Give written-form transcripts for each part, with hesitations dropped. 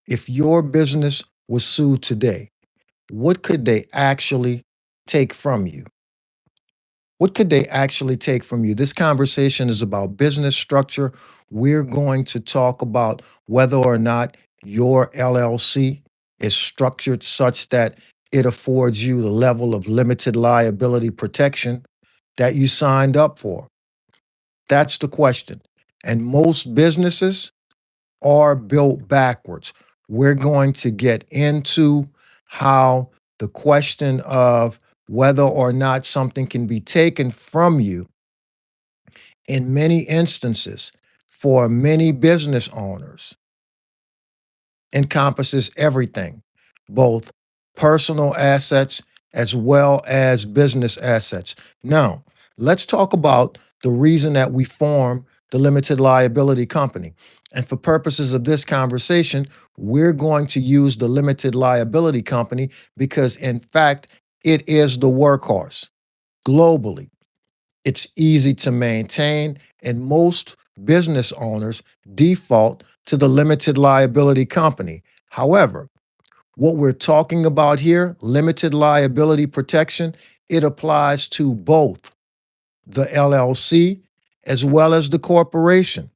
If your business was sued today, what could they actually take from you? What could they actually take from you? This conversation is about business structure. We're going to talk about whether or not your LLC is structured such that it affords you the level of limited liability protection that you signed up for. That's the question. And most businesses are built backwards. We're going to get into how the question of whether or not something can be taken from you in many instances for many business owners encompasses everything, both personal assets as well as business assets. Now, let's talk about the reason that we form the limited liability company. And for purposes of this conversation, we're going to use the limited liability company because, in fact, it is the workhorse globally. It's easy to maintain, and most business owners default to the limited liability company. However, what we're talking about here, limited liability protection, it applies to both the LLC as well as the corporation.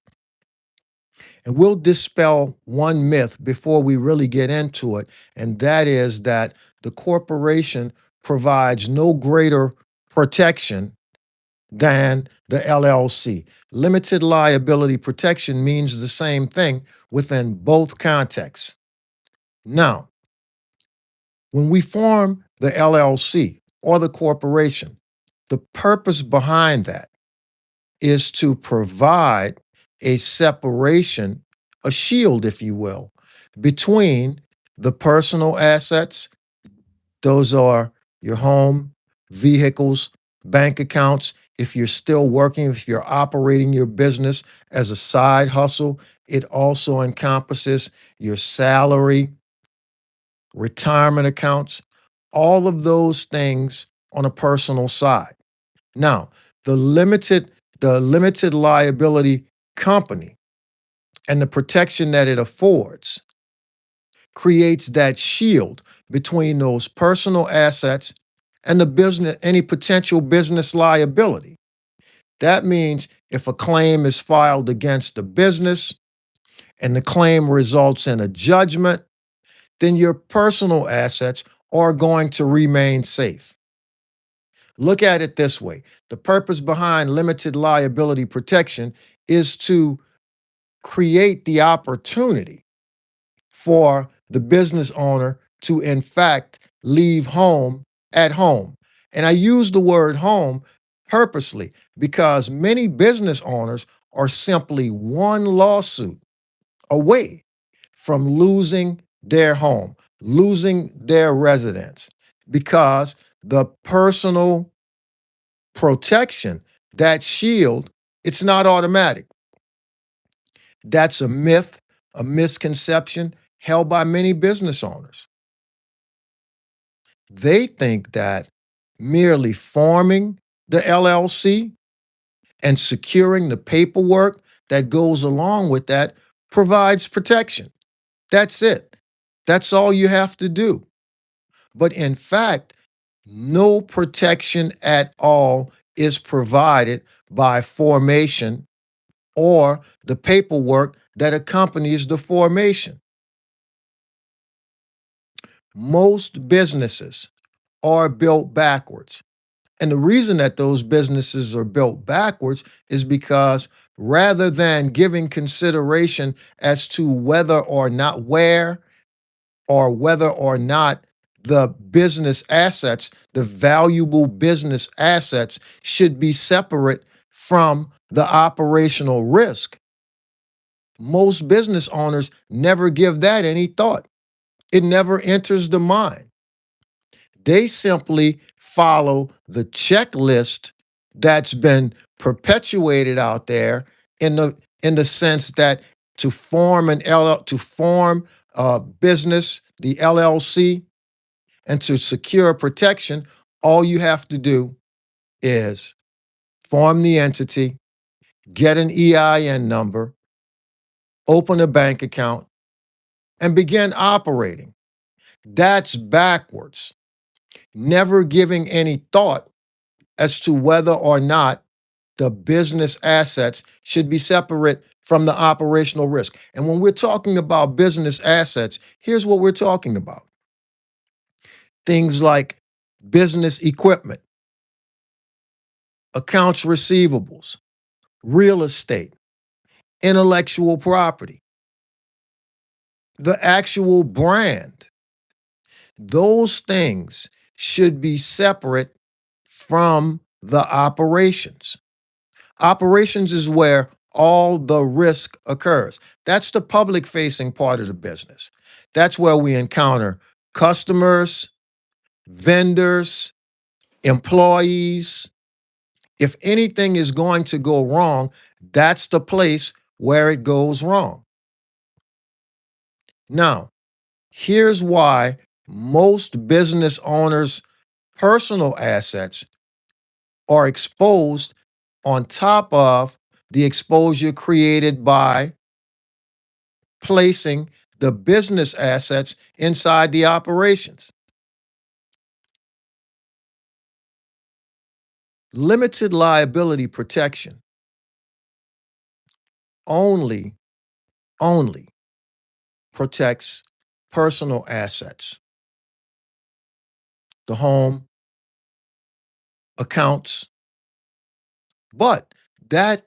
And we'll dispel one myth before we really get into it, and that is that the corporation provides no greater protection than the LLC. Limited liability protection means the same thing within both contexts. Now, when we form the LLC or the corporation, the purpose behind that is to provide a separation, a shield, if you will, between the personal assets, those are your home, vehicles, bank accounts. If you're still working, if you're operating your business as a side hustle, it also encompasses your salary, retirement accounts, all of those things on a personal side. Now, the limited liability company and the protection that it affords creates that shield between those personal assets and the business, any potential business liability. That means if a claim is filed against the business and the claim results in a judgment, then your personal assets are going to remain safe. Look at it this way. The purpose behind limited liability protection is to create the opportunity for the business owner to, in fact, leave home at home. And I use the word home purposely because many business owners are simply one lawsuit away from losing their home, losing their residence, because the personal protection, that shield, it's not automatic. That's a myth, a misconception held by many business owners. They think that merely forming the LLC and securing the paperwork that goes along with that provides protection. That's it. That's all you have to do. But in fact, no protection at all is provided by formation or the paperwork that accompanies the formation. Most businesses are built backwards. And the reason that those businesses are built backwards is because rather than giving consideration as to whether or not where or whether or not the business assets, the valuable business assets, should be separate from the operational risk, most business owners never give that any thought. It never enters the mind. They simply follow the checklist that's been perpetuated out there in the sense that to form a business, the LLC, and to secure protection, all you have to do is form the entity, get an EIN number, open a bank account, and begin operating. That's backwards, never giving any thought as to whether or not the business assets should be separate from the operational risk. And when we're talking about business assets, here's what we're talking about: things like business equipment, accounts receivables, real estate, intellectual property, the actual brand. Those things should be separate from the operations. Operations is where all the risk occurs. That's the public facing part of the business. That's where we encounter customers, vendors, employees. If anything is going to go wrong, that's the place where it goes wrong. Now, here's why most business owners' personal assets are exposed on top of the exposure created by placing the business assets inside the operations. Limited liability protection only, only protects personal assets, the home, accounts, but that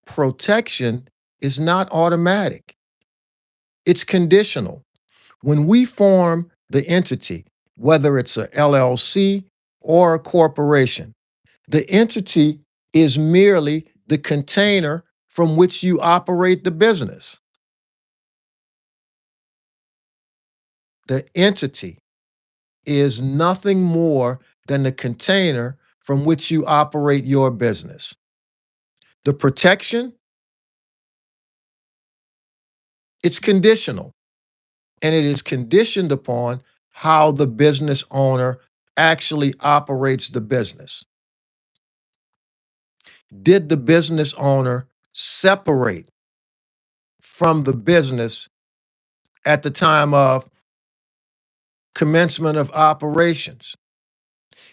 protection is not automatic. It's conditional. When we form the entity, whether it's a LLC or a corporation, the entity is merely the container from which you operate the business. The entity is nothing more than the container from which you operate your business. The protection, it's conditional, and it is conditioned upon how the business owner actually operates the business. Did the business owner separate from the business at the time of commencement of operations?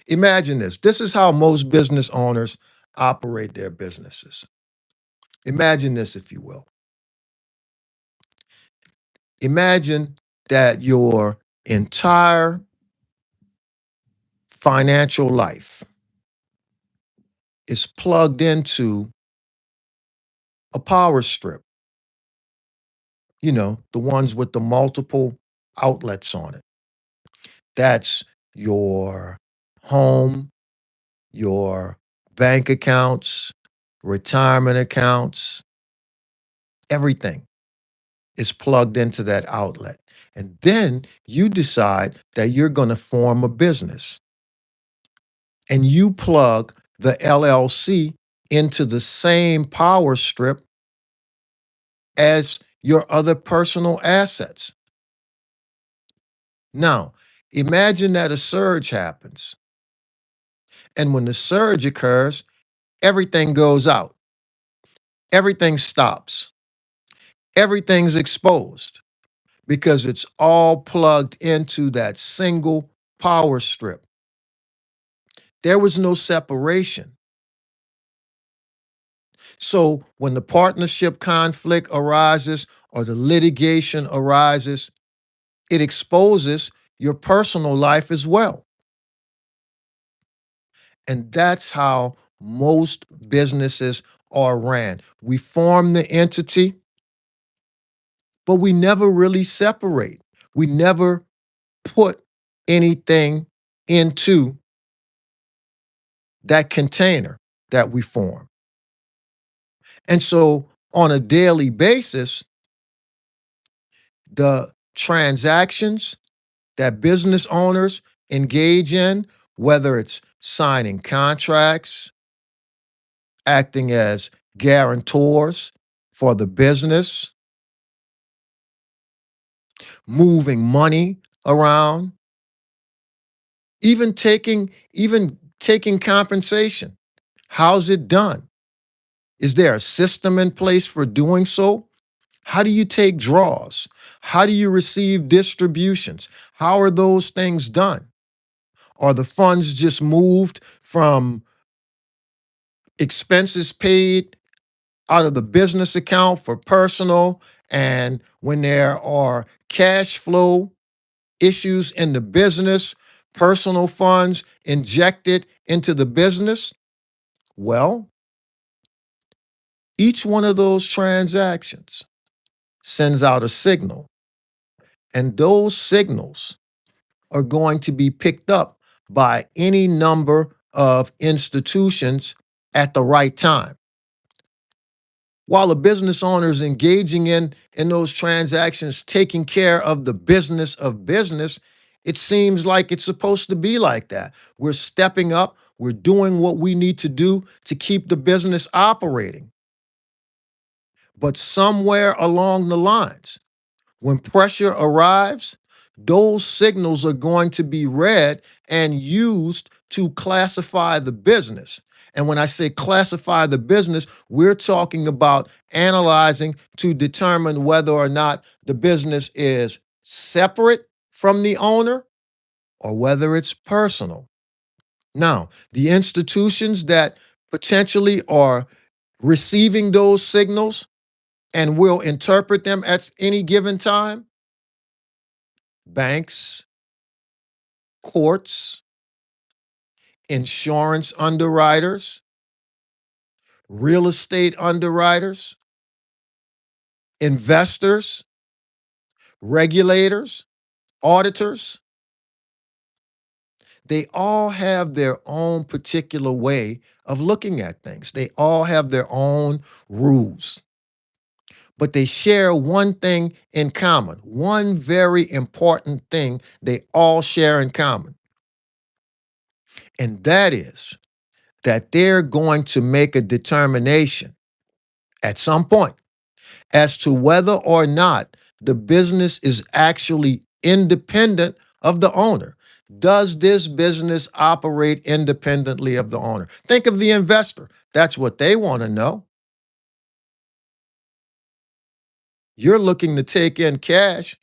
Imagine this. This is how most business owners operate their businesses. Imagine this, if you will. Imagine that your entire financial life is plugged into a power strip, the ones with the multiple outlets on it. That's your home, your bank accounts, retirement accounts, everything is plugged into that outlet. And then you decide that you're going to form a business. And you plug the LLC into the same power strip as your other personal assets. Now, imagine that a surge happens. And when the surge occurs, everything goes out. Everything stops. Everything's exposed because it's all plugged into that single power strip. There was no separation. So when the partnership conflict arises or the litigation arises, it exposes your personal life as well. And that's how most businesses are ran. We form the entity, but we never really separate. We never put anything into that container that we form. And so on a daily basis, the transactions that business owners engage in, whether it's signing contracts, acting as guarantors for the business, moving money around, even taking compensation. How's it done? Is there a system in place for doing so? How do you take draws? How do you receive distributions? How are those things done? Are the funds just moved from expenses paid out of the business account for personal, and when there are cash flow issues in the business, personal funds injected into the business? Well, each one of those transactions sends out a signal, and those signals are going to be picked up by any number of institutions at the right time. While a business owner is engaging in those transactions, taking care of the business of business, it seems like it's supposed to be like that. We're stepping up, we're doing what we need to do to keep the business operating. But somewhere along the lines, when pressure arrives, those signals are going to be read and used to classify the business. And when I say classify the business, we're talking about analyzing to determine whether or not the business is separate from the owner or whether it's personal. Now, the institutions that potentially are receiving those signals and will interpret them at any given time: banks, courts, insurance underwriters, real estate underwriters, investors, regulators, auditors. They all have their own particular way of looking at things. They all have their own rules. But they share one thing in common, one very important thing they all share in common. And that is that they're going to make a determination at some point as to whether or not the business is actually independent of the owner. Does this business operate independently of the owner? Think of the investor. That's what they want to know. You're looking to take in cash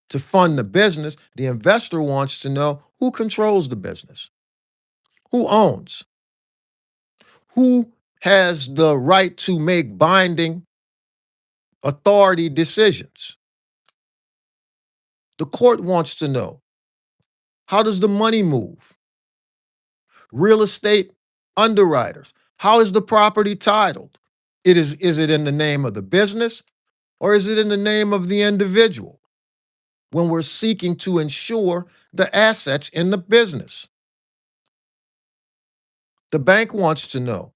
to fund the business. The investor wants to know who controls the business, who owns, who has the right to make binding authority decisions. The court wants to know, how does the money move? Real estate underwriters, how is the property titled? Is it in the name of the business or is it in the name of the individual when we're seeking to insure the assets in the business? The bank wants to know,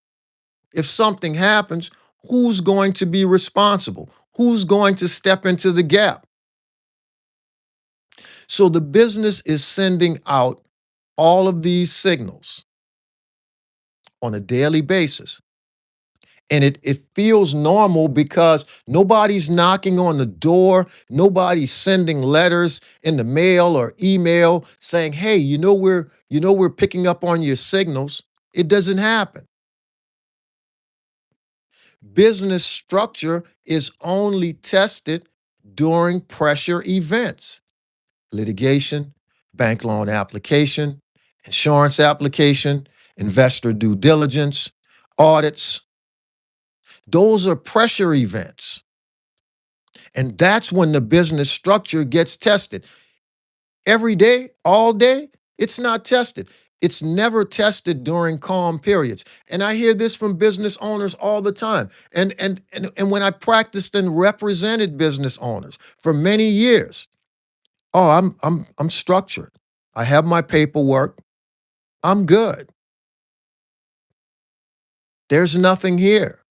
if something happens, who's going to be responsible? Who's going to step into the gap? So the business is sending out all of these signals on a daily basis. And it feels normal because nobody's knocking on the door, nobody's sending letters in the mail or email saying, "Hey, we're picking up on your signals." It doesn't happen. Business structure is only tested during pressure events: litigation, bank loan application, insurance application, investor due diligence, audits. Those are pressure events. And that's when the business structure gets tested. Every day, all day, it's not tested. It's never tested during calm periods. And I hear this from business owners all the time. And when I practiced and represented business owners for many years, oh, I'm structured. I have my paperwork. I'm good. There's nothing here.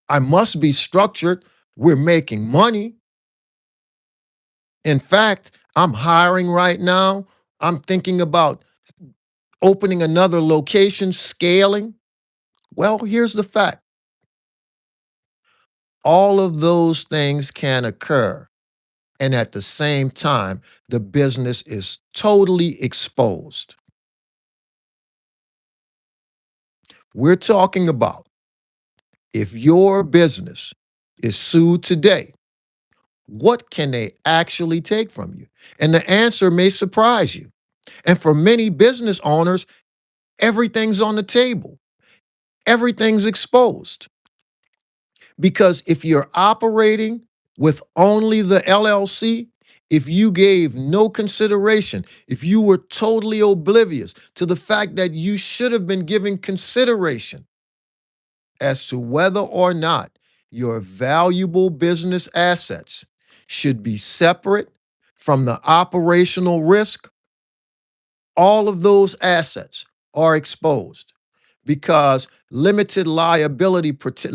I must be structured. We're making money. In fact, I'm hiring right now. I'm thinking about opening another location, scaling. Well, here's the fact: all of those things can occur. And at the same time, the business is totally exposed. We're talking about If your business is sued today, what can they actually take from you? And the answer may surprise you. And for many business owners, everything's on the table, everything's exposed. Because if you're operating with only the LLC, if you gave no consideration, if you were totally oblivious to the fact that you should have been giving consideration as to whether or not your valuable business assets should be separate from the operational risk, all of those assets are exposed because limited liability protection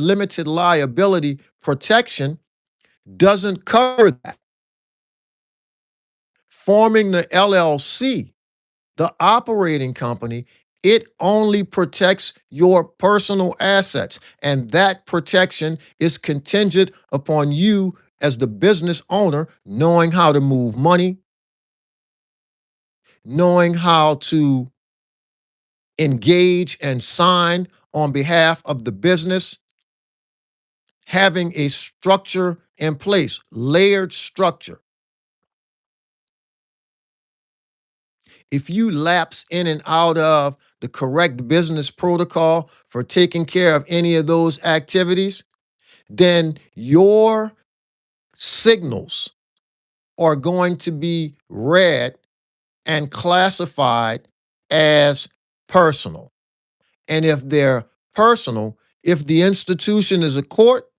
doesn't cover that. Forming the LLC, the operating company, it only protects your personal assets, and that protection is contingent upon you as the business owner knowing how to move money, knowing how to engage and sign on behalf of the business, having a structure in place, layered structure. If you lapse in and out of the correct business protocol for taking care of any of those activities, then your signals are going to be read and classified as personal. And if they're personal, if the institution is a court,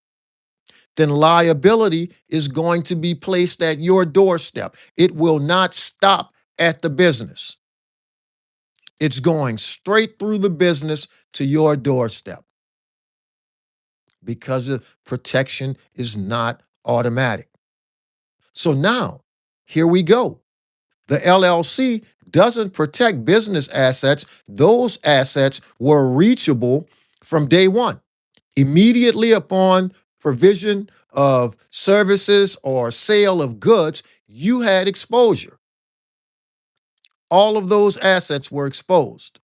then liability is going to be placed at your doorstep. It will not stop at the business. It's going straight through the business to your doorstep because the protection is not automatic. So now, here we go. The LLC doesn't protect business assets. Those assets were reachable from day one. Immediately upon provision of services or sale of goods, you had exposure. All of those assets were exposed.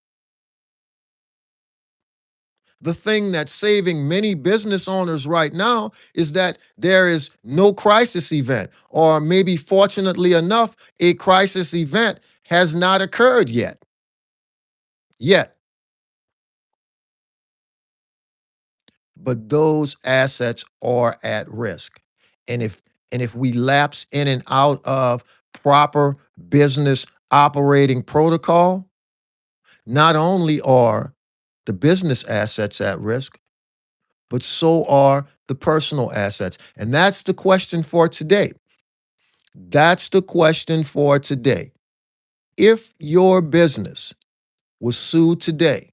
The thing that's saving many business owners right now is that there is no crisis event, or maybe fortunately enough, a crisis event has not occurred yet. Yet. But those assets are at risk. And if we lapse in and out of proper business operating protocol, not only are the business assets at risk, but so are the personal assets. And that's the question for today. That's the question for today. If your business was sued today,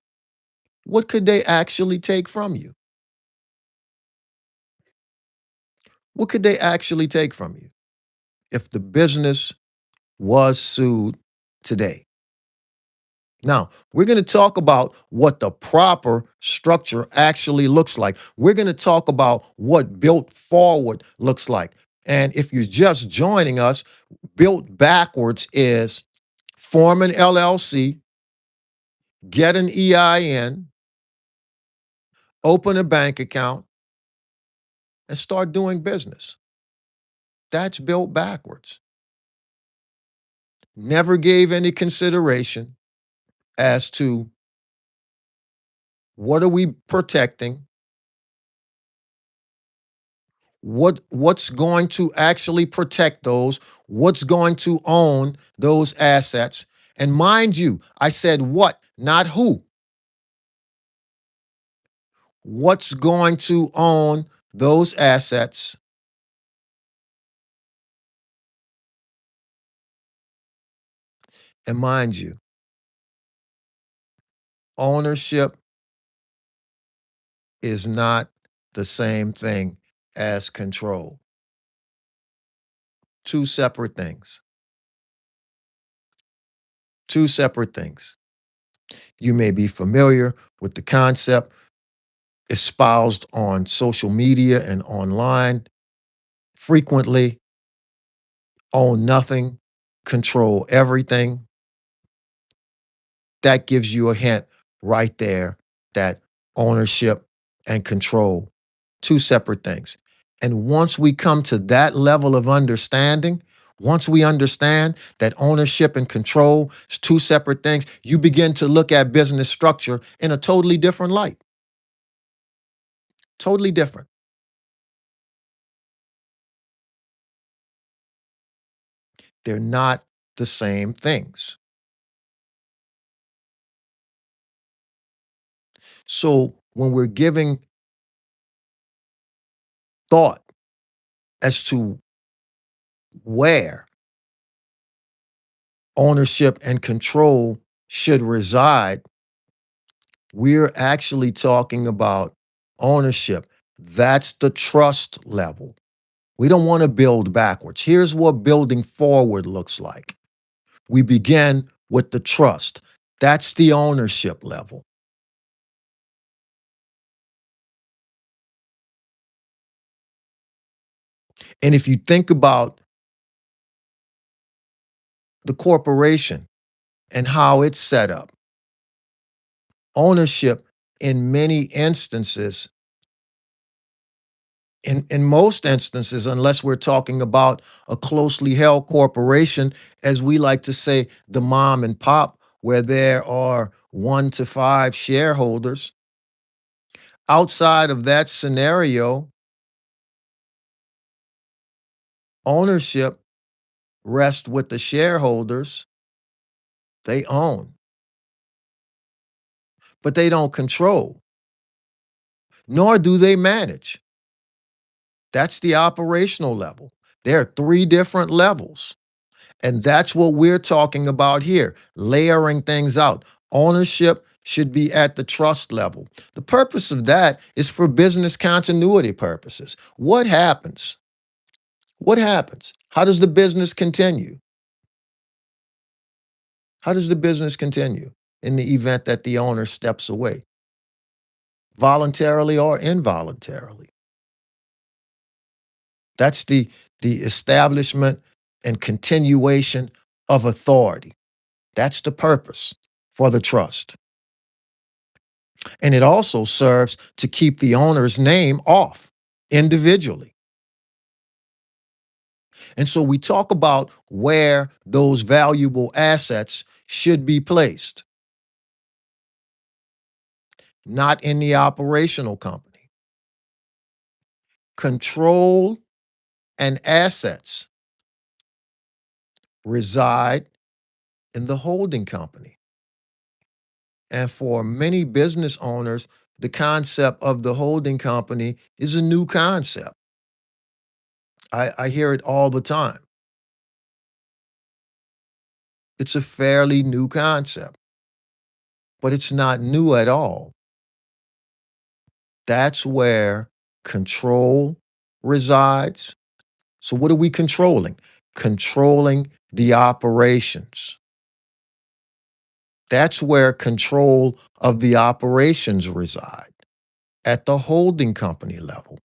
what could they actually take from you? What could they actually take from you if the business was sued today? Now, we're going to talk about what the proper structure actually looks like. We're going to talk about what built forward looks like. And if you're just joining us, built backwards is form an LLC, get an EIN, open a bank account, and start doing business. That's built backwards. Never gave any consideration as to what are we protecting, what's going to actually protect those, what's going to own those assets. And mind you, I said what, not who. What's going to own those assets? And mind you, ownership is not the same thing as control. Two separate things. Two separate things. You may be familiar with the concept espoused on social media and online frequently: own nothing, control everything. That gives you a hint right there that ownership and control two separate things. And once we come to that level of understanding, once we understand that ownership and control is two separate things, you begin to look at business structure in a totally different light. Totally different. They're not the same things. So when we're giving thought as to where ownership and control should reside, we're actually talking about ownership. That's the trust level. We don't want to build backwards. Here's what building forward looks like. We begin with the trust. That's the ownership level. And if you think about the corporation and how it's set up, ownership in many instances, in most instances, unless we're talking about a closely held corporation, as we like to say, the mom and pop, where there are 1 to 5 shareholders, outside of that scenario, ownership rests with the shareholders. They own, but they don't control, nor do they manage. That's the operational level. There are 3 different levels. And that's what we're talking about here, layering things out. Ownership should be at the trust level. The purpose of that is for business continuity purposes. What happens? What happens? How does the business continue? How does the business continue in the event that the owner steps away, voluntarily or involuntarily? That's the establishment and continuation of authority. That's the purpose for the trust. And it also serves to keep the owner's name off individually. And so we talk about where those valuable assets should be placed, not in the operational company. Control and assets reside in the holding company. And for many business owners, the concept of the holding company is a new concept. I hear it all the time. It's a fairly new concept, but it's not new at all. That's where control resides. So, what are we controlling? Controlling the operations. That's where control of the operations reside at the holding company level.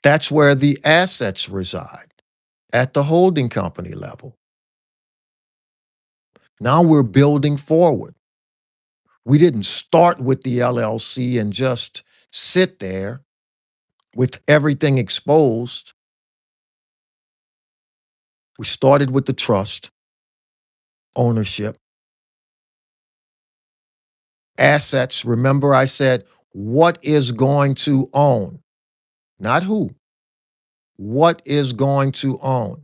That's where the assets reside at the holding company level. Now we're building forward. We didn't start with the LLC and just sit there with everything exposed. We started with the trust, ownership, assets. Remember, I said, what is going to own? Not who. What is going to own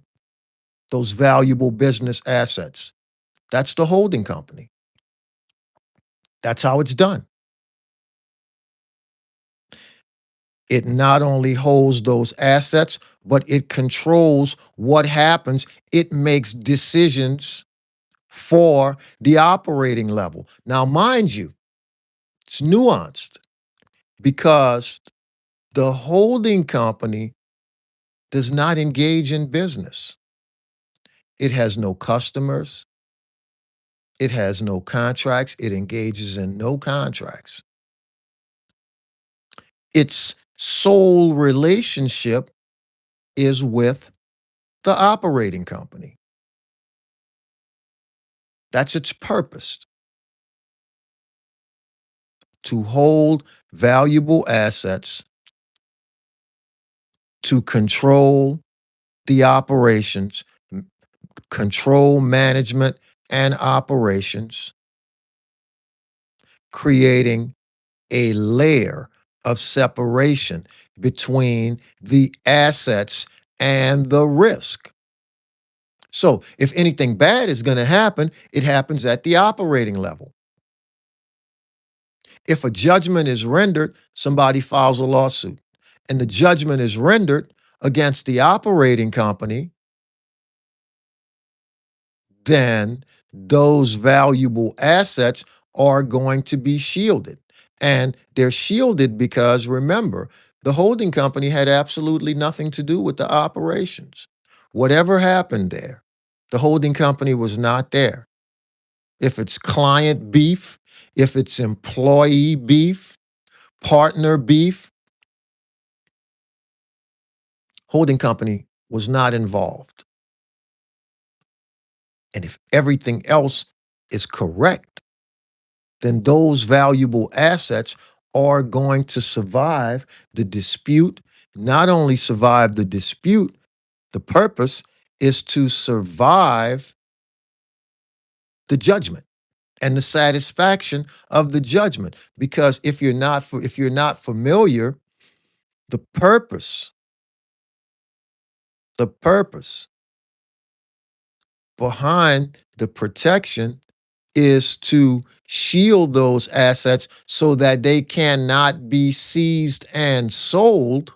those valuable business assets? That's the holding company. That's how it's done. It not only holds those assets, but it controls what happens. It makes decisions for the operating level. Now, mind you, it's nuanced because the holding company does not engage in business. It has no customers. It has no contracts. It engages in no contracts. Its sole relationship is with the operating company. That's its purpose. to hold valuable assets, to control the operations, control management and operations, creating a layer of separation between the assets and the risk. So if anything bad is going to happen, it happens at the operating level. If a judgment is rendered, somebody files a lawsuit, and the judgment is rendered against the operating company, then those valuable assets are going to be shielded. And they're shielded because, remember, the holding company had absolutely nothing to do with the operations. Whatever happened there, the holding company was not there. If it's client beef, if it's employee beef, partner beef, holding company was not involved. And if everything else is correct, then those valuable assets are going to survive the dispute. Not only survive the dispute, the purpose is to survive the judgment and the satisfaction of the judgment. Because if you're not familiar, the purpose, the purpose behind the protection is to shield those assets so that they cannot be seized and sold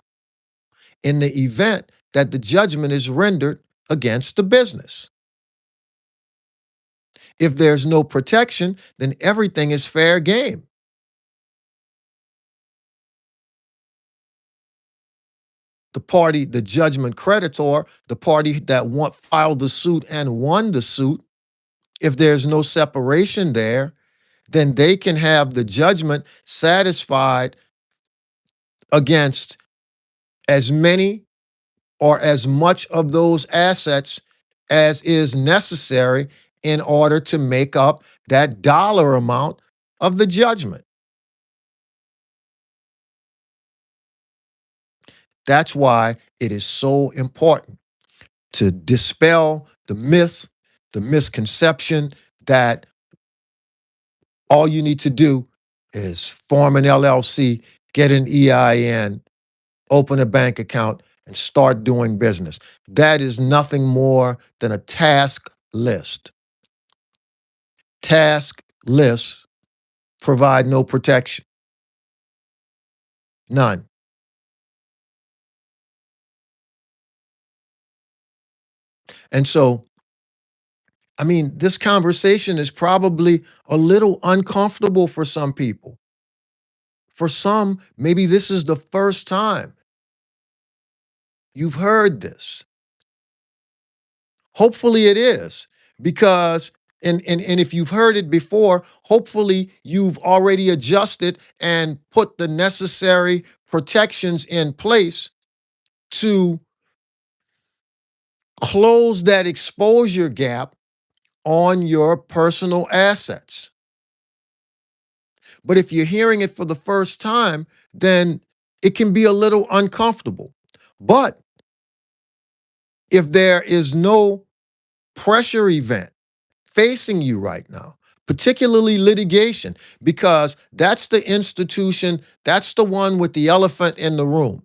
in the event that the judgment is rendered against the business. If there's no protection, then everything is fair game. The party, the judgment creditor, the party that filed the suit and won the suit, if there's no separation there, then they can have the judgment satisfied against as many or as much of those assets as is necessary in order to make up that dollar amount of the judgment. That's why it is so important to dispel the myth, the misconception that all you need to do is form an LLC, get an EIN, open a bank account, and start doing business. That is nothing more than a task list. Task lists provide no protection. None. And so, I mean, this conversation is probably a little uncomfortable for some people. For some, maybe this is the first time you've heard this. Hopefully it is, because and if you've heard it before, hopefully you've already adjusted and put the necessary protections in place to close that exposure gap on your personal assets. But if you're hearing it for the first time, then it can be a little uncomfortable. But if there is no pressure event facing you right now, particularly litigation, because that's the institution, that's the one with the elephant in the room.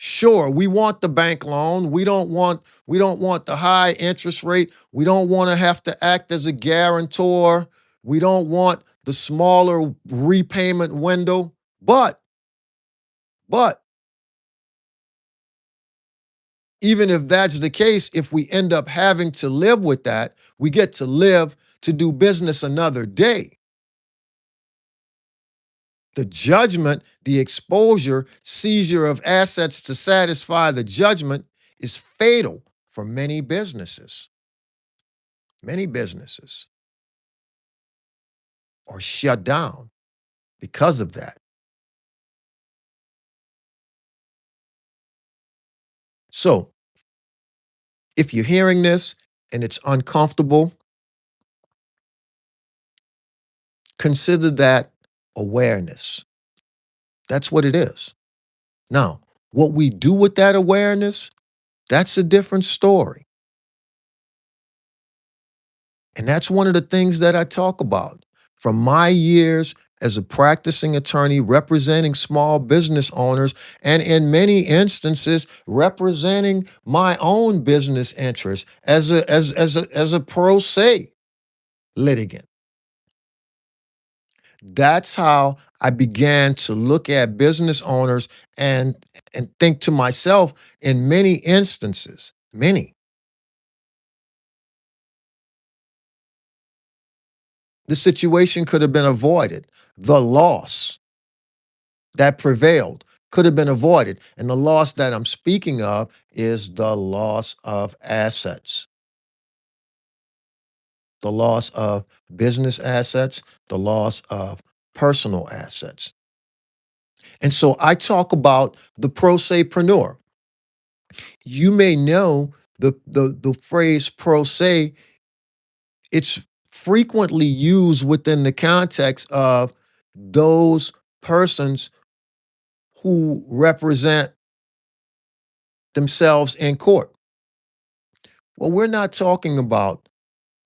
Sure, we want the bank loan. We don't want the high interest rate. We don't want to have to act as a guarantor. We don't want the smaller repayment window. But even if that's the case, if we end up having to live with that, we get to live to do business another day. The judgment, the exposure, seizure of assets to satisfy the judgment is fatal for many businesses. Many businesses are shut down because of that. So, if you're hearing this and it's uncomfortable, Consider that awareness. That's what it is. Now, what we do with that awareness, that's a different story. And that's one of the things that I talk about. From my years as a practicing attorney representing small business owners, and in many instances representing my own business interests as a pro se litigant. That's how I began to look at business owners and think to myself in many instances, many, the situation could have been avoided. The loss that prevailed could have been avoided. And the loss that I'm speaking of is the loss of assets, the loss of business assets, the loss of personal assets. And so I talk about the pro sepreneur. You may know the phrase pro se, it's frequently used within the context of those persons who represent themselves in court. Well, we're not talking about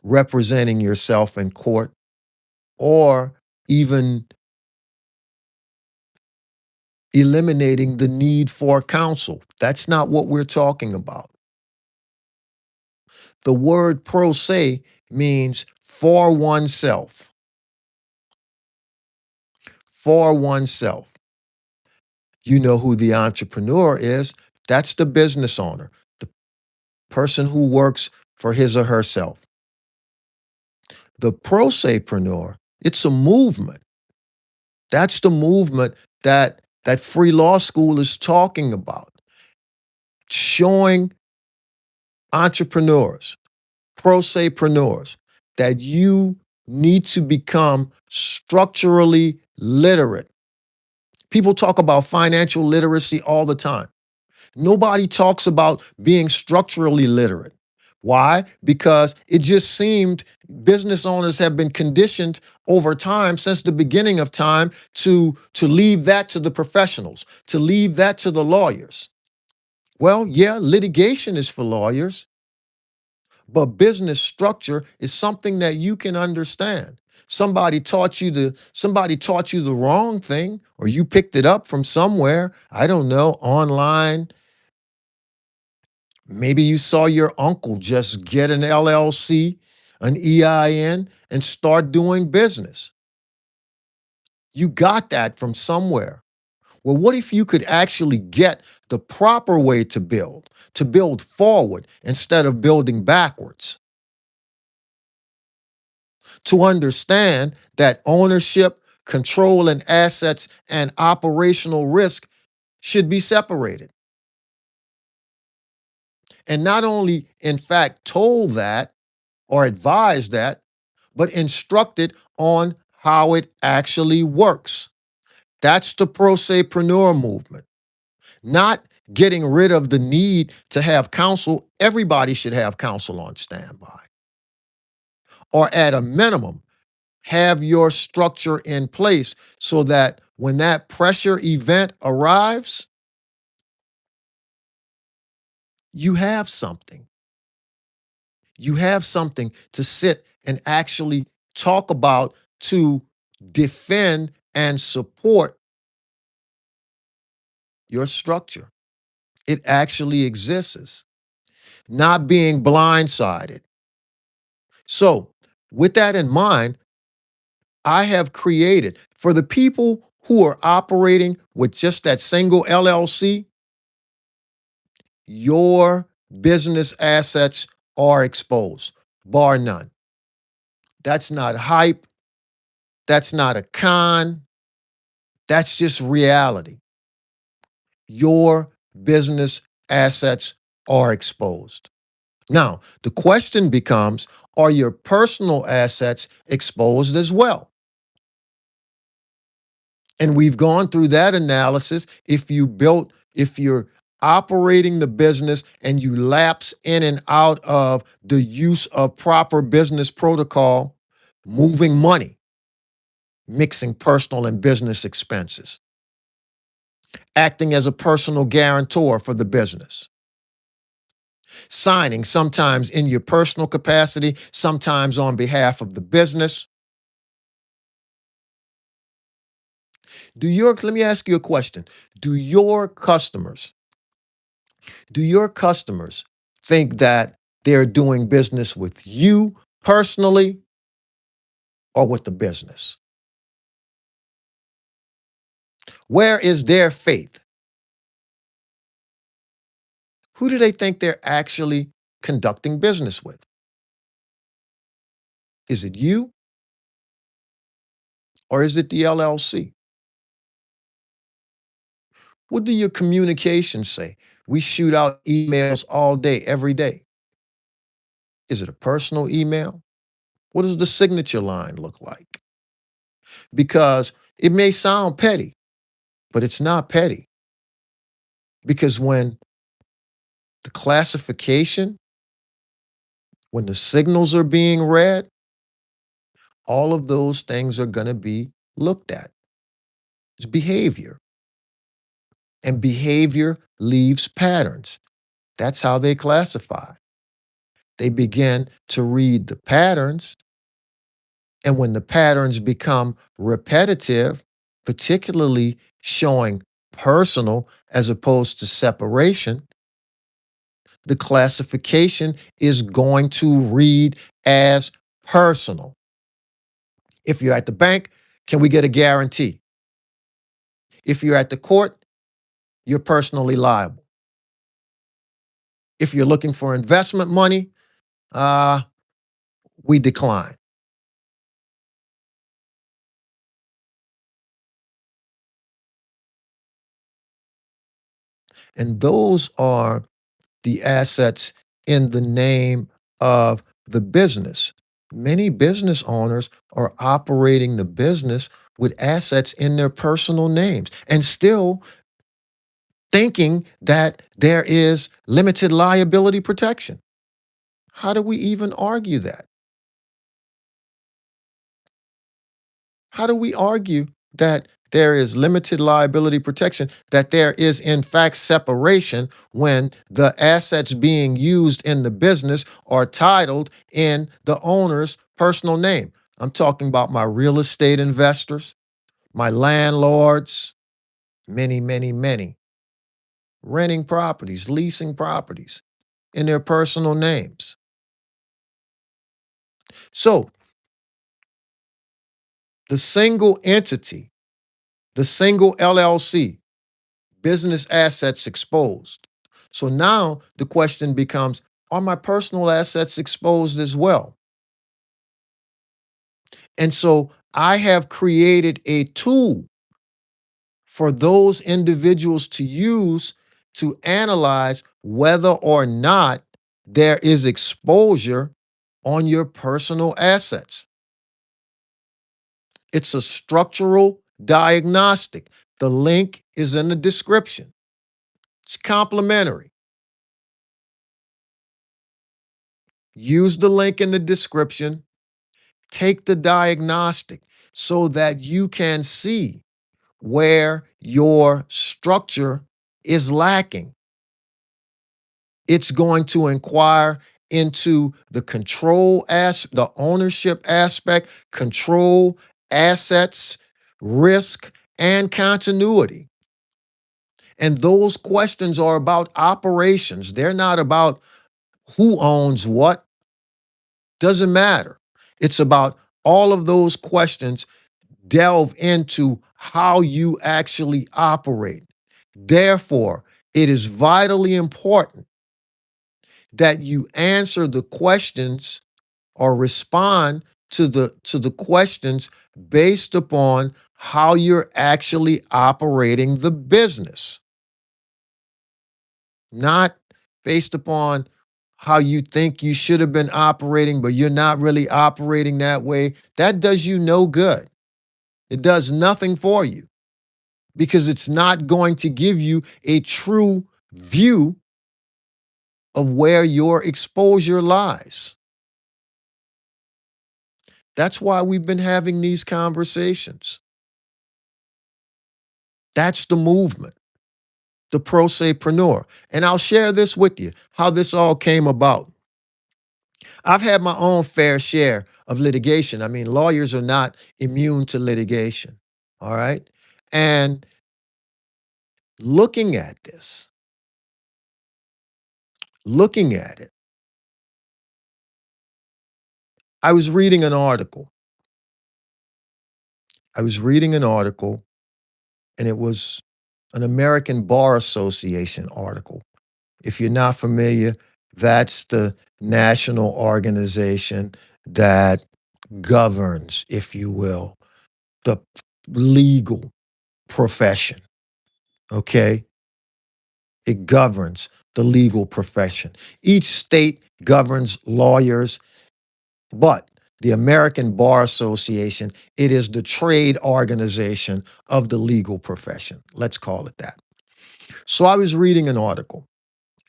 representing yourself in court or even eliminating the need for counsel. That's not what we're talking about. The word pro se means for oneself, for oneself. You know who the entrepreneur is. That's the business owner, the person who works for his or herself. The pro sepreneur, it's a movement. That's the movement that free law school is talking about, showing entrepreneurs, pro sepreneurs, that you need to become structurally literate. People talk about financial literacy all the time. Nobody talks about being structurally literate. Why? Because it just seemed business owners have been conditioned over time, since the beginning of time, to leave that to the professionals, to leave that to the lawyers. Well, yeah, litigation is for lawyers, but business structure is something that you can understand. Somebody taught you the wrong thing, or you picked it up from somewhere, I don't know, online. Maybe you saw your uncle just get an LLC, an EIN, and start doing business. You got that from somewhere. Well, what if you could actually get the proper way to build forward instead of building backwards? To understand that ownership, control, and assets and operational risk should be separated. And not only, in fact, told that or advised that, but instructed on how it actually works. That's the pro sepreneur movement. Not getting rid of the need to have counsel. Everybody should have counsel on standby. Or at a minimum, have your structure in place so that when that pressure event arrives, you have something. You have something to sit and actually talk about to defend and support your structure. It actually exists, not being blindsided. So, with that in mind, I have created for the people who are operating with just that single LLC, your business assets are exposed, bar none. That's not hype. That's not a con. That's just reality. Your business assets are exposed. Now, the question becomes, are your personal assets exposed as well? And we've gone through that analysis. If you're operating the business and you lapse in and out of the use of proper business protocol, moving money, mixing personal and business expenses, acting as a personal guarantor for the business, signing sometimes in your personal capacity, sometimes on behalf of the business. Let me ask you a question. Do your customers, do your customers think that they're doing business with you personally or with the business? Where is their faith? Who do they think they're actually conducting business with? Is it you or is it the LLC? What do your communications say? We shoot out emails all day, every day. Is it a personal email? What does the signature line look like? Because it may sound petty, but it's not petty. Because when the classification, when the signals are being read, all of those things are going to be looked at. It's behavior. And behavior leaves patterns. That's how they classify. They begin to read the patterns. And when the patterns become repetitive, particularly showing personal as opposed to separation, the classification is going to read as personal. If you're at the bank, can we get a guarantee? If you're at the court, you're personally liable. If you're looking for investment money, we decline. And those are the assets in the name of the business. Many business owners are operating the business with assets in their personal names and still thinking that there is limited liability protection. How do we even argue that? How do we argue that there is limited liability protection, that there is in fact separation when the assets being used in the business are titled in the owner's personal name? I'm talking about my real estate investors, my landlords, many, many, many, renting properties, leasing properties in their personal names. So the single entity, the single LLC, business assets exposed. So now the question becomes, are my personal assets exposed as well? And so I have created a tool for those individuals to use to analyze whether or not there is exposure on your personal assets. It's a structural diagnostic. The link is in the description. It's complimentary. Use the link in the description. Take the diagnostic so that you can see where your structure is lacking. It's going to inquire into the the ownership aspect, control, assets, risk, and continuity. And those questions are about operations. They're not about who owns what. Doesn't matter. It's about all of those questions delve into how you actually operate. Therefore, it is vitally important that you answer the questions or respond to the questions based upon how you're actually operating the business, not based upon how you think you should have been operating, but you're not really operating that way. That does you no good. It does nothing for you because it's not going to give you a true view of where your exposure lies. That's why we've been having these conversations. That's the movement, the pro sepreneur. And I'll share this with you, how this all came about. I've had my own fair share of litigation. I mean, lawyers are not immune to litigation. All right. And looking at this, looking at it, I was reading an article. I was reading an article, and it was an American Bar Association article. If you're not familiar, that's the national organization that governs, if you will, the legal profession. Okay. It governs the legal profession. Each state governs lawyers, but the American Bar Association, it is the trade organization of the legal profession. Let's call it that. So I was reading an article,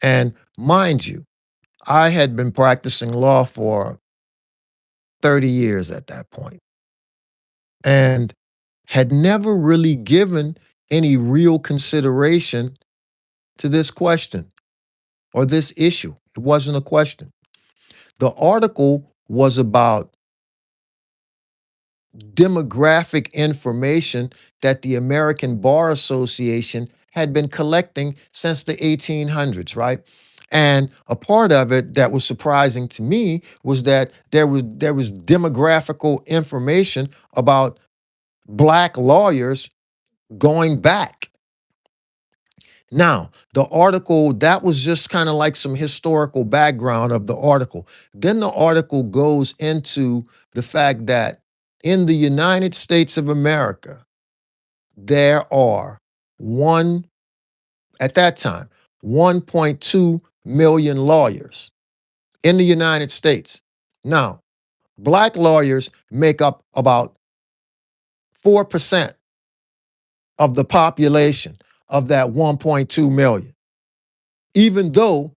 and mind you, I had been practicing law for 30 years at that point and had never really given any real consideration to this question or this issue. It wasn't a question. The article was about demographic information that the American Bar Association had been collecting since the 1800s, right? And a part of it that was surprising to me was that there was demographical information about black lawyers going back. Now, the article, that was just kind of like some historical background of the article. Then the article goes into the fact that in the United States of America, there are one, at that time, 1.2 million lawyers in the United States. Now, black lawyers make up about 4% of the population of that 1.2 million, even though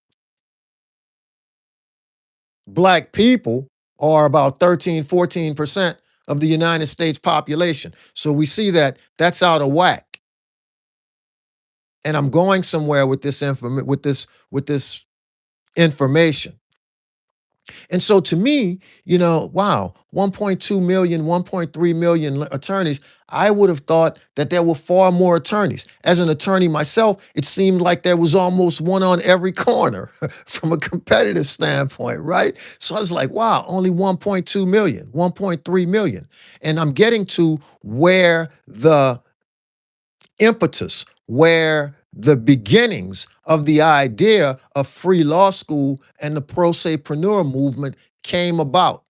black people are about 13, 14% of the United States population. So we see that that's out of whack. And I'm going somewhere with this information. And so to me, wow, 1.2 million, 1.3 million attorneys, I would have thought that there were far more attorneys. As an attorney myself, it seemed like there was almost one on every corner from a competitive standpoint, right? So I was like, wow, only 1.2 million, 1.3 million. And I'm getting to where the impetus, where the beginnings of the idea of free law school and the pro sepreneur movement came about.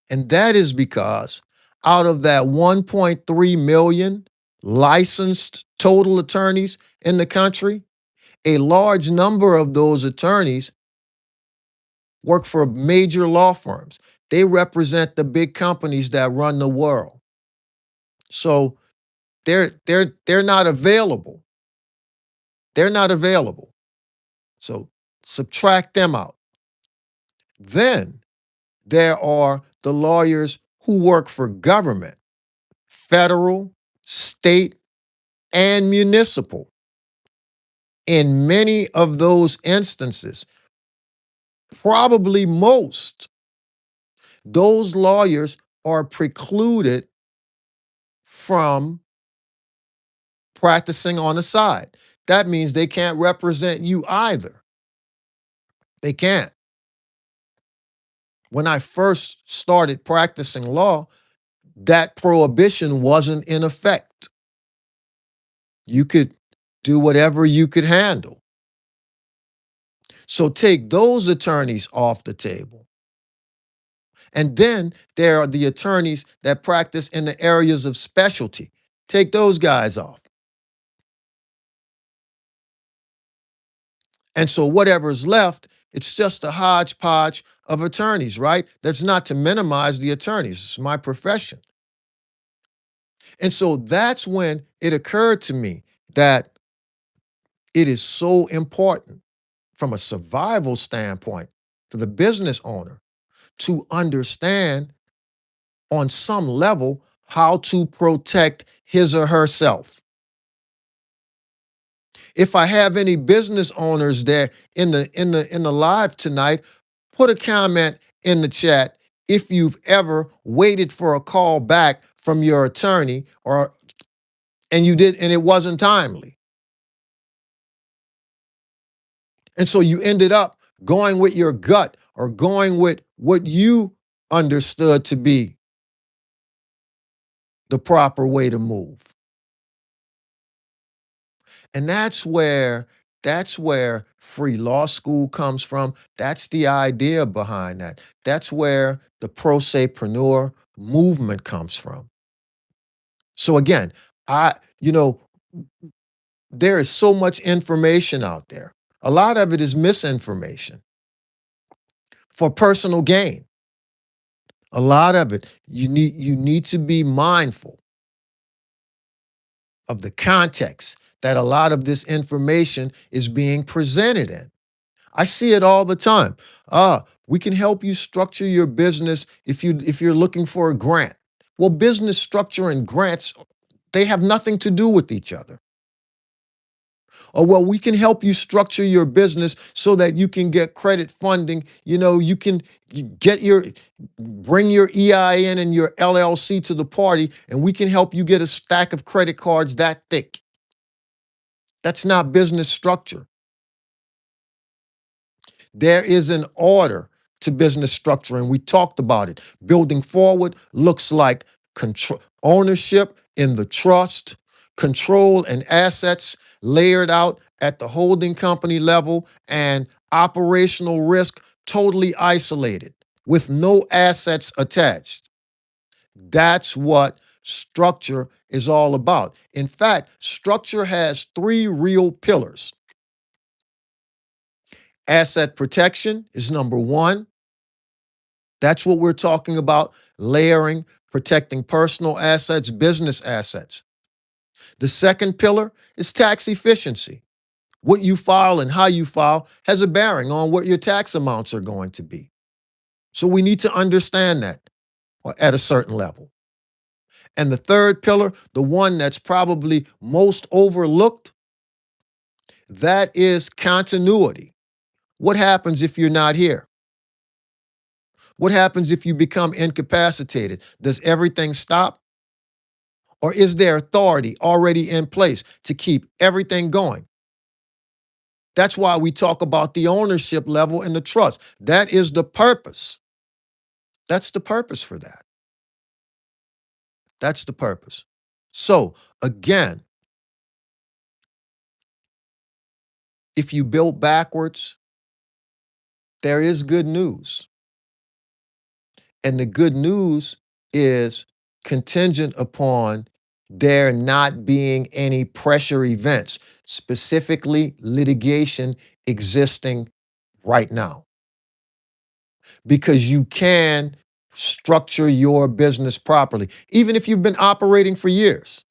And that is because out of that 1.3 million licensed total attorneys in the country, a large number of those attorneys work for major law firms. They represent the big companies that run the world. So they're not available. They're not available. So subtract them out. Then there are the lawyers who work for government, federal, state, and municipal. In many of those instances, probably most, those lawyers are precluded from practicing on the side. That means they can't represent you either. They can't. When I first started practicing law, that prohibition wasn't in effect. You could do whatever you could handle. So take those attorneys off the table. And then there are the attorneys that practice in the areas of specialty. Take those guys off. And so whatever's left, it's just a hodgepodge of attorneys, right? That's not to minimize the attorneys. It's my profession. And so that's when it occurred to me that it is so important from a survival standpoint for the business owner to understand on some level how to protect his or herself. If I have any business owners there in the live tonight, put a comment in the chat if you've ever waited for a call back from your attorney or and you did and it wasn't timely. And so you ended up going with your gut or going with what you understood to be the proper way to move. And that's where free law school comes from. That's the idea behind that. That's where the pro sepreneur movement comes from. So again, I you know, there is so much information out there. A lot of it is misinformation for personal gain. A lot of it you need to be mindful of the context that a lot of this information is being presented in. I see it all the time. We can help you structure your business if you're looking for a grant. Well, business structure and grants, they have nothing to do with each other. Or well, we can help you structure your business so that you can get credit funding. You can get bring your EIN and your LLC to the party, and we can help you get a stack of credit cards that thick. That's not business structure. There is an order to business structure, and we talked about it. Building forward looks like control, ownership in the trust, control and assets layered out at the holding company level, and operational risk totally isolated with no assets attached. That's what structure is all about. In fact, structure has three real pillars. Asset protection is number one. That's what we're talking about, layering, protecting personal assets, business assets. The second pillar is tax efficiency. What you file and how you file has a bearing on what your tax amounts are going to be. So we need to understand that at a certain level. And the third pillar, the one that's probably most overlooked, that is continuity. What happens if you're not here? What happens if you become incapacitated? Does everything stop? Or is there authority already in place to keep everything going? That's why we talk about the ownership level and the trust. That is the purpose. That's the purpose for that. That's the purpose. So, again, if you build backwards, there is good news. And the good news is contingent upon there not being any pressure events, specifically litigation existing right now. Because you can structure your business properly, even if you've been operating for years.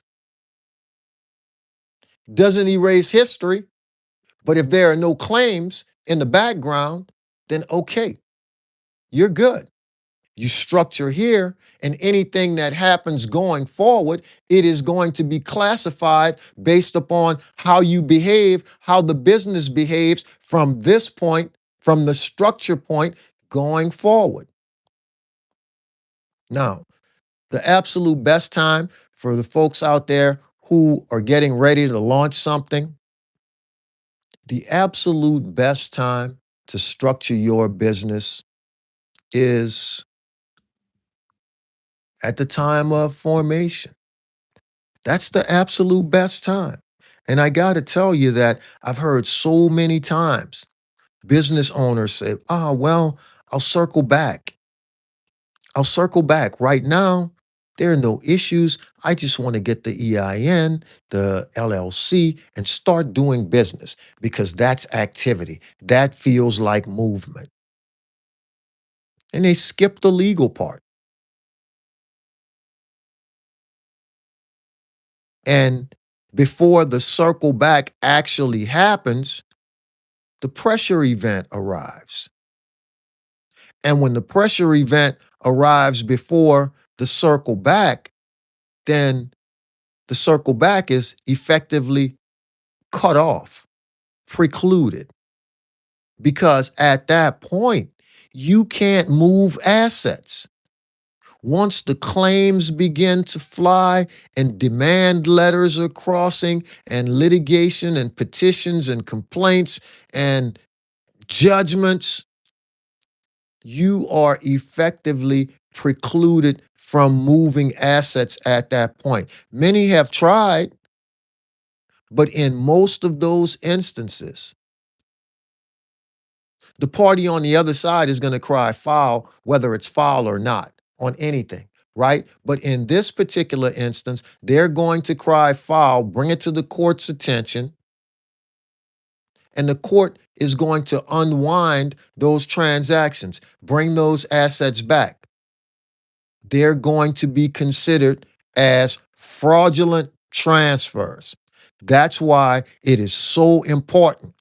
Doesn't erase history, but if there are no claims in the background, then okay, you're good. You structure here, and anything that happens going forward, it is going to be classified based upon how you behave, how the business behaves from this point, from the structure point going forward. Now, the absolute best time for the folks out there who are getting ready to launch something, the absolute best time to structure your business is at the time of formation. That's the absolute best time. And I got to tell you that I've heard so many times business owners say, well, I'll circle back. I'll circle back. Right now, there are no issues. I just want to get the EIN, the LLC, and start doing business because that's activity. That feels like movement. And they skip the legal part. And before the circle back actually happens, the pressure event arrives. And when the pressure event arrives before the circle back, then the circle back is effectively cut off, precluded, because at that point, you can't move assets. Once the claims begin to fly and demand letters are crossing and litigation and petitions and complaints and judgments, you are effectively precluded from moving assets at that point. Many have tried, but in most of those instances, the party on the other side is going to cry foul, whether it's foul or not, on anything, right? But in this particular instance, they're going to cry foul, bring it to the court's attention, and the court is going to unwind those transactions, bring those assets back. They're going to be considered as fraudulent transfers. That's why it is so important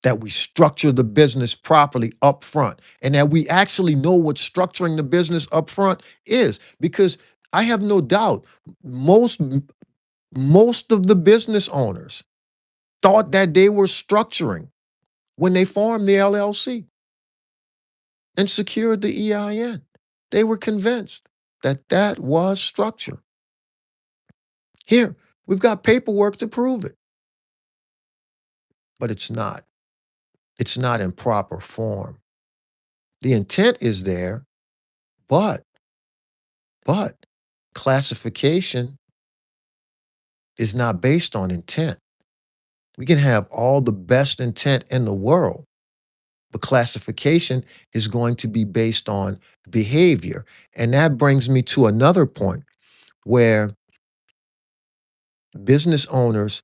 that we structure the business properly up front and that we actually know what structuring the business up front is. Because I have no doubt most of the business owners thought that they were structuring when they formed the LLC and secured the EIN. They were convinced that that was structure. Here, we've got paperwork to prove it, but it's not. It's not in proper form. The intent is there, but But classification is not based on intent. We can have all the best intent in the world, but classification is going to be based on behavior. And that brings me to another point where business owners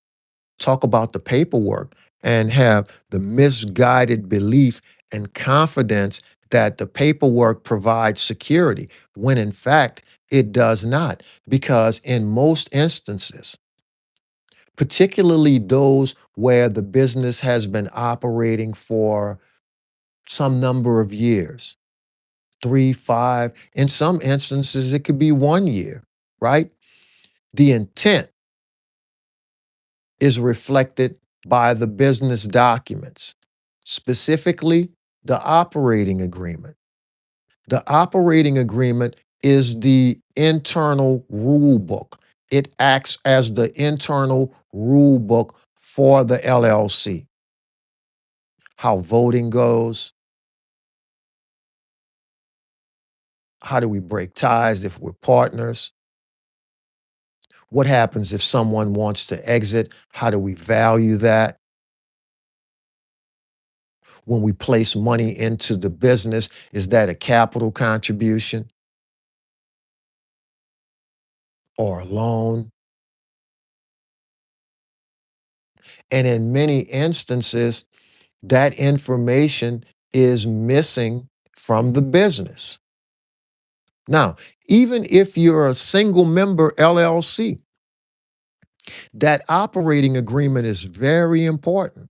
talk about the paperwork and have the misguided belief and confidence that the paperwork provides security, when in fact it does not. Because in most instances, particularly those where the business has been operating for some number of years, 3, 5, in some instances, it could be 1 year, right? The intent is reflected by the business documents, specifically the operating agreement. The operating agreement is the internal rule book. It acts as the internal rule book for the LLC. How voting goes, how do we break ties if we're partners? What happens if someone wants to exit? How do we value that? When we place money into the business, is that a capital contribution or a loan? And in many instances, that information is missing from the business. Now, even if you're a single member LLC, that operating agreement is very important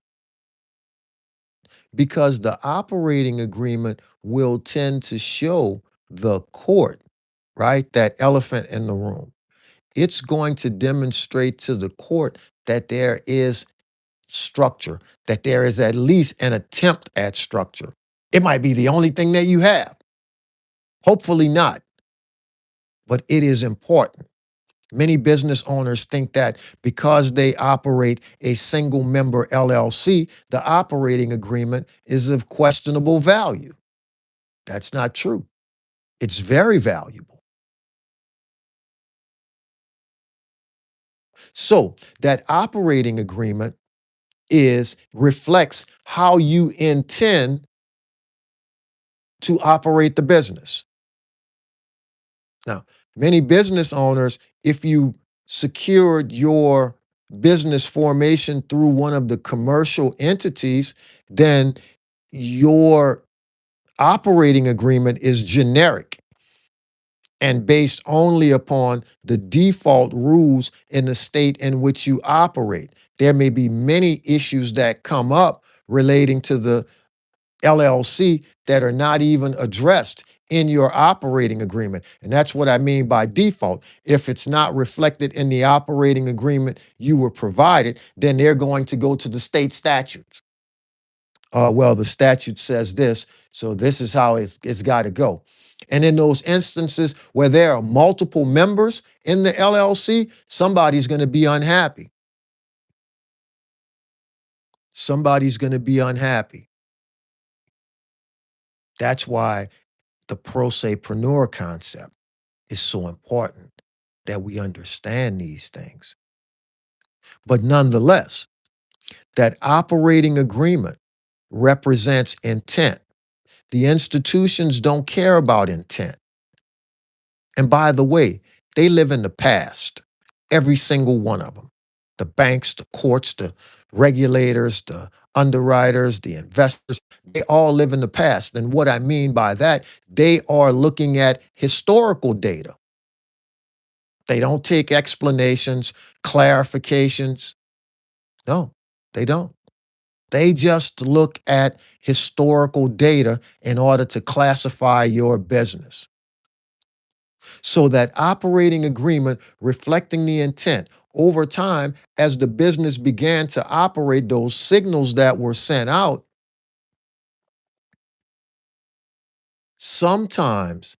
because the operating agreement will tend to show the court, right, that elephant in the room. It's going to demonstrate to the court that there is structure, that there is at least an attempt at structure. It might be the only thing that you have. Hopefully not, but it is important. Many business owners think that because they operate a single member LLC, the operating agreement is of questionable value. That's not true. It's very valuable. So that operating agreement reflects how you intend to operate the business. Now, many business owners, if you secured your business formation through one of the commercial entities, then your operating agreement is generic and based only upon the default rules in the state in which you operate. There may be many issues that come up relating to the LLC that are not even addressed in your operating agreement. And that's what I mean by default. If it's not reflected in the operating agreement you were provided, then they're going to go to the state statutes. Well, the statute says this, so this is how it's got to go. And in those instances where there are multiple members in the LLC, somebody's going to be unhappy. Somebody's going to be unhappy. That's why the pro sepreneur concept is so important that we understand these things. But nonetheless, that operating agreement represents intent. The institutions don't care about intent. And by the way, they live in the past, every single one of them. The banks, the courts, the regulators, the underwriters, the investors, they all live in the past. And what I mean by that, they are looking at historical data. They don't take explanations, clarifications. No, they don't. They just look at historical data in order to classify your business. So that operating agreement reflecting the intent over time, as the business began to operate, those signals that were sent out, sometimes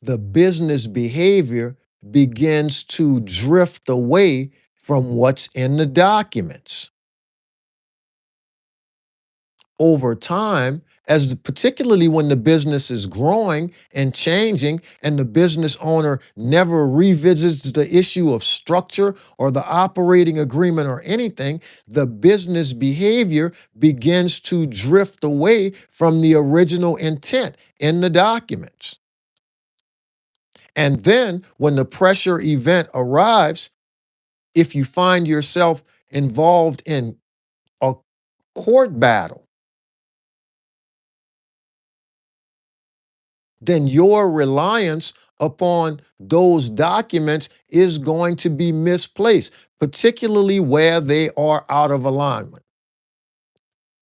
the business behavior begins to drift away from what's in the documents. Over time, particularly when the business is growing and changing and the business owner never revisits the issue of structure or the operating agreement or anything, the business behavior begins to drift away from the original intent in the documents. And then when the pressure event arrives, if you find yourself involved in a court battle, then your reliance upon those documents is going to be misplaced, particularly where they are out of alignment.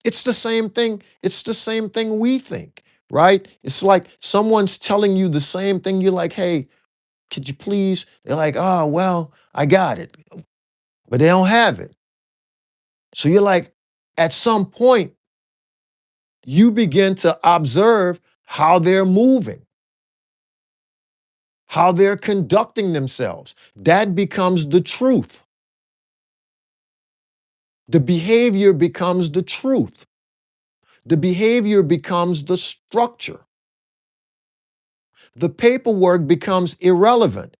It's the same thing. It's the same thing we think, right? It's like someone's telling you the same thing. You're like, hey, could you please? They're like, oh, well, I got it. But they don't have it. So you're like, at some point, you begin to observe how they're moving, how they're conducting themselves. That becomes the truth. The behavior becomes the truth. The behavior becomes the structure. The paperwork becomes irrelevant.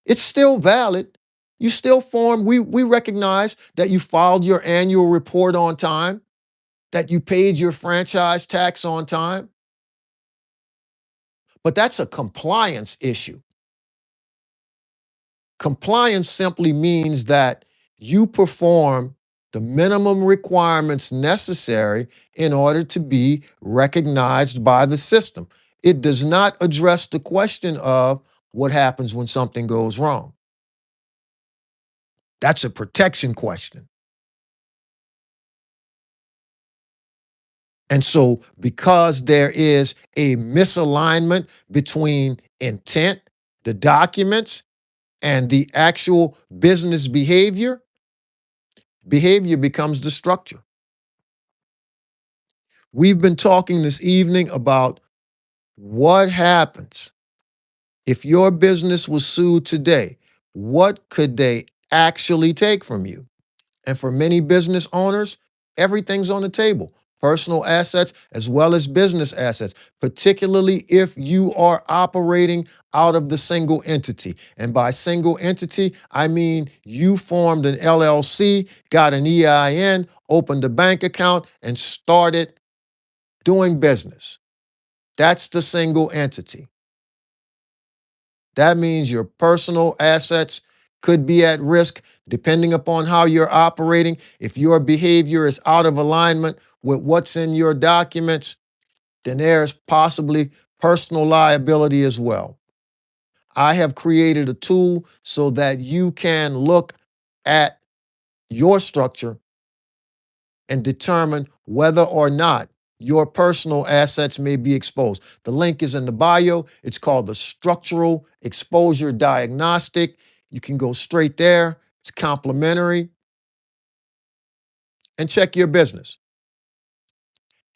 It's still valid. You still form, we recognize that you filed your annual report on time, that you paid your franchise tax on time. But that's a compliance issue. Compliance simply means that you perform the minimum requirements necessary in order to be recognized by the system. It does not address the question of what happens when something goes wrong. That's a protection question. And so, because there is a misalignment between intent, the documents, and the actual business behavior, behavior becomes the structure. We've been talking this evening about what happens if your business was sued today. What could they actually take from you? And for many business owners, everything's on the table. Personal assets as well as business assets, particularly if you are operating out of the single entity. And by single entity, I mean you formed an LLC, got an EIN, opened a bank account, and started doing business. That's the single entity. That means your personal assets could be at risk depending upon how you're operating. If your behavior is out of alignment with what's in your documents, then there's possibly personal liability as well. I have created a tool so that you can look at your structure and determine whether or not your personal assets may be exposed. The link is in the bio. It's called the Structural Exposure Diagnostic. You can go straight there. It's complimentary. And check your business.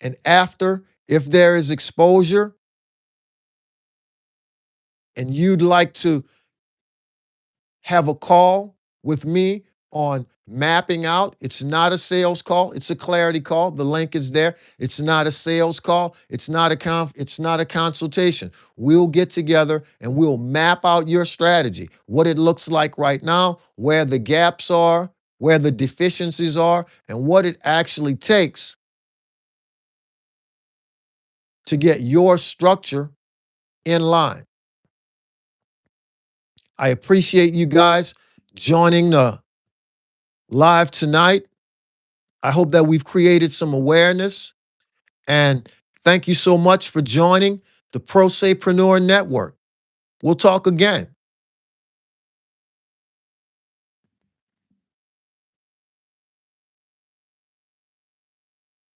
And after, if there is exposure and you'd like to have a call with me on mapping out. It's not a sales call, it's a clarity call. The link is there. It's not a sales call, it's not a consultation. We'll get together and we'll map out your strategy, what it looks like right now, where the gaps are, where the deficiencies are, and what it actually takes to get your structure in line. I appreciate you guys joining the live tonight. I hope that we've created some awareness. And thank you so much for joining the Prosapreneur Network. We'll talk again.